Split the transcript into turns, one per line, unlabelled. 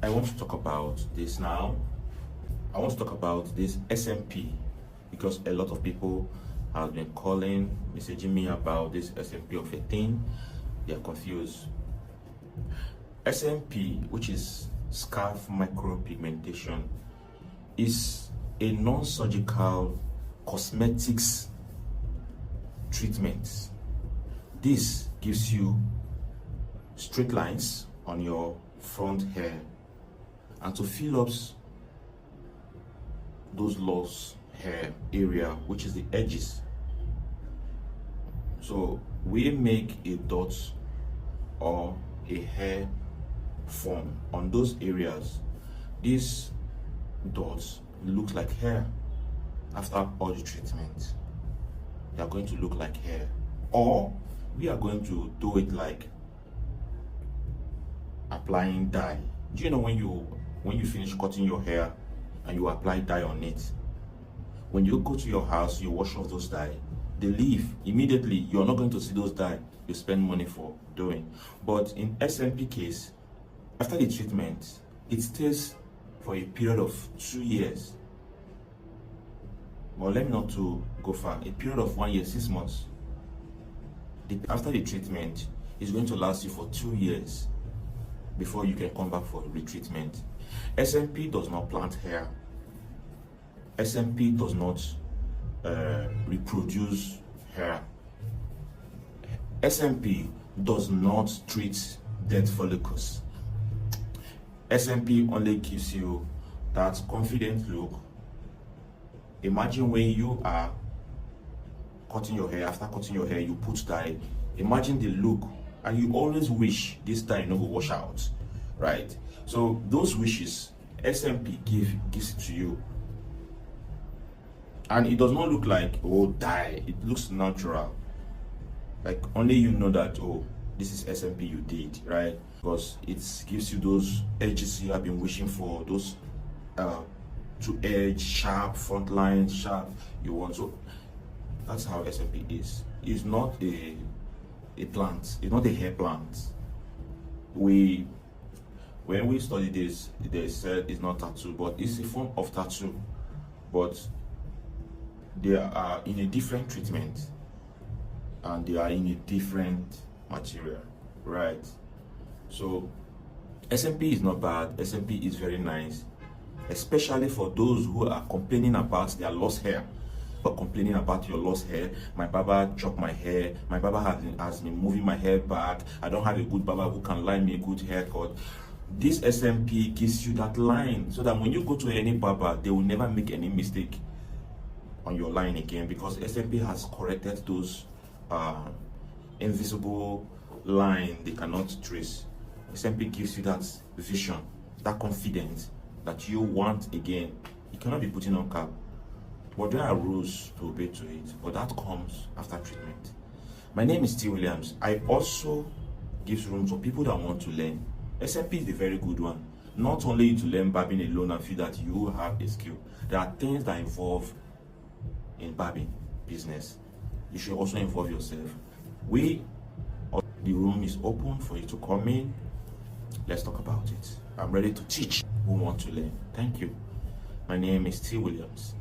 I want to talk about this now. I want to talk about this SMP because a lot of people have been calling, messaging me about this SMP of a thing. They are confused. SMP, which is scalp micropigmentation, is a non-surgical cosmetics treatment. This gives you straight lines on your front hair and to fill up those lost hair area, which is the edges. So we make a dot or a hair form on those areas. These dots look like hair. After all the treatment, they are going to look like hair, or we are going to do it like applying dye. Do you know when you finish cutting your hair and you apply dye on it, when you go to your house, you wash off those dye, they leave immediately. You're not going to see those dye you spend money for doing. But in SMP case, after the treatment, it stays for a period of 2 years. Well, let me not to go far. A period of 1 year, 6 months. After the treatment, it's going to last you for 2 years before you can come back for retreatment. SMP does not plant hair. SMP does not reproduce hair. SMP does not treat dead follicles. SMP only gives you that confident look. Imagine when you are cutting your hair, after cutting your hair, you put dye. Imagine the look, and you always wish this dye no go wash out, right? So those wishes, SMP gives it to you. And it does not look like, oh, dye. It looks natural. Like only you know that, oh, this is SMP you did, right? Because it gives you those edges you have been wishing for, those to edge, sharp, front line, sharp you want. So that's how SMP is. It's not a plant, it's not a hair plant. When we studied this, they said it's not tattoo, but it's a form of tattoo. But they are in a different treatment and they are in a different material, right? So SMP is not bad. SMP is very nice, especially for those who are complaining about their lost hair, or complaining about your lost hair. My barber chopped my hair. My barber has been moving my hair back. I don't have a good barber who can line me a good haircut. This SMP gives you that line so that when you go to any barber, they will never make any mistake on your line again, because SMP has corrected those invisible line they cannot trace. SMP gives you that vision, that confidence that you want again. You cannot be putting on cap, but there are rules to obey to it, but that comes after treatment. My name is T. Williams. I also give room for people that want to learn. SMP is a very good one. Not only to learn barbing alone and feel that you have a skill. There are things that involve in barbing business. You should also involve yourself. The room is open for you to come in. Let's talk about it. I'm ready to teach who want to learn. Thank you. My name is T. Williams.